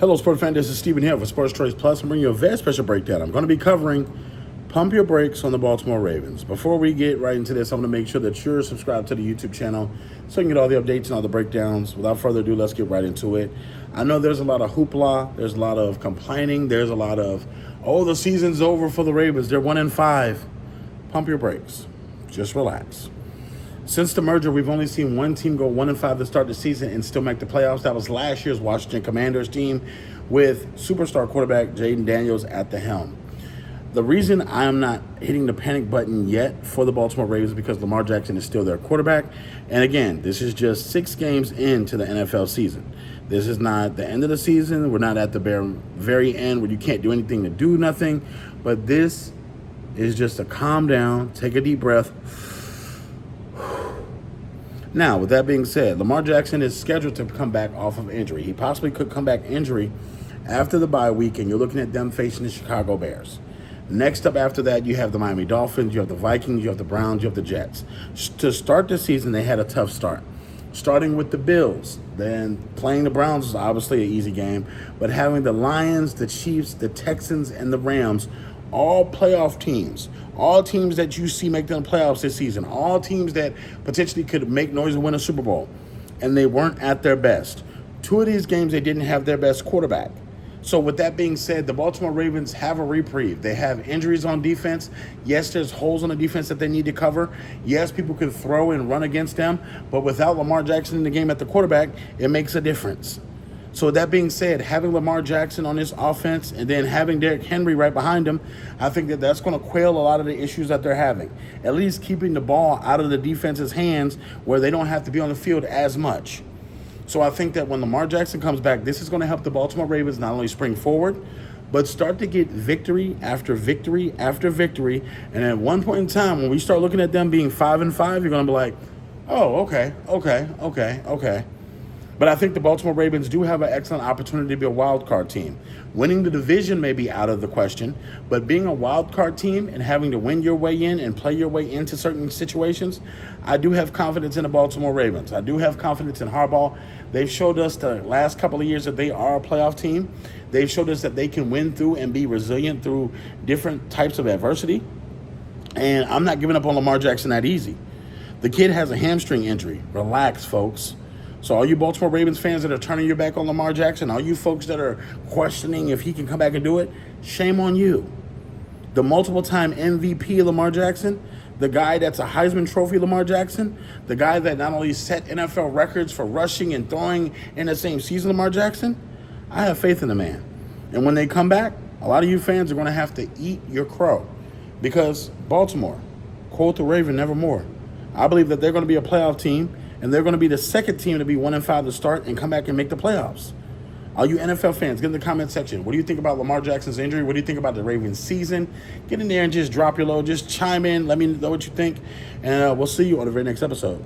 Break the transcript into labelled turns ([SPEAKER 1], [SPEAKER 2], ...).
[SPEAKER 1] Hello, sports fan. This is Steven here for Sports Choice Plus. I'm bringing you a very special breakdown. I'm going to be covering Pump Your Brakes on the Baltimore Ravens. Before we get right into this, I'm going to make sure that you're subscribed to the YouTube channel so you can get all the updates and all the breakdowns. Without further ado, let's get right into it. I know there's a lot of hoopla. There's a lot of complaining. There's a lot of, oh, the season's over for the Ravens. They're 1-5. Pump your brakes. Just relax. Since the merger, we've only seen one team go 1-5 to start the season and still make the playoffs. That was last year's Washington Commanders team with superstar quarterback Jaden Daniels at the helm. The reason I am not hitting the panic button yet for the Baltimore Ravens is because Lamar Jackson is still their quarterback. And again, this is just 6 games into the NFL season. This is not the end of the season. We're not at the very end where you can't do anything to do nothing. But this is just a calm down, take a deep breath. Now, with that being said, Lamar Jackson is scheduled to come back off of injury. He possibly could come back injury after the bye week, and you're looking at them facing the Chicago Bears. Next up after that, you have the Miami Dolphins, you have the Vikings, you have the Browns, you have the Jets. To start the season, they had a tough start. Starting with the Bills, then playing the Browns was obviously an easy game, but having the Lions, the Chiefs, the Texans, and the Rams, all playoff teams, all teams that you see make the playoffs this season, all teams that potentially could make noise and win a Super Bowl, and they weren't at their best. 2 of these games, they didn't have their best quarterback. So with that being said, the Baltimore Ravens have a reprieve. They have injuries on defense. Yes, there's holes on the defense that they need to cover. Yes, people can throw and run against them, but without Lamar Jackson in the game at the quarterback, it makes a difference. So with that being said, having Lamar Jackson on this offense and then having Derrick Henry right behind him, I think that that's going to quell a lot of the issues that they're having. At least keeping the ball out of the defense's hands where they don't have to be on the field as much. So I think that when Lamar Jackson comes back, this is going to help the Baltimore Ravens not only spring forward, but start to get victory after victory after victory. And at one point in time, when we start looking at them being 5-5, you're going to be like, oh, okay. But I think the Baltimore Ravens do have an excellent opportunity to be a wild card team. Winning the division may be out of the question, but being a wild card team and having to win your way in and play your way into certain situations, I do have confidence in the Baltimore Ravens. I do have confidence in Harbaugh. They've showed us the last couple of years that they are a playoff team. They've showed us that they can win through and be resilient through different types of adversity. And I'm not giving up on Lamar Jackson that easy. The kid has a hamstring injury. Relax, folks. So all you Baltimore Ravens fans that are turning your back on Lamar Jackson, all you folks that are questioning if he can come back and do it, shame on you. The multiple-time MVP Lamar Jackson, the guy that's a Heisman Trophy Lamar Jackson, the guy that not only set NFL records for rushing and throwing in the same season Lamar Jackson, I have faith in the man. And when they come back, a lot of you fans are going to have to eat your crow because Baltimore, quote the Raven, nevermore. I believe that they're going to be a playoff team, and they're going to be the second team to be 1-5 to start and come back and make the playoffs. All you NFL fans, get in the comment section. What do you think about Lamar Jackson's injury? What do you think about the Ravens season? Get in there and just drop your load. Just chime in. Let me know what you think. And we'll see you on the very next episode.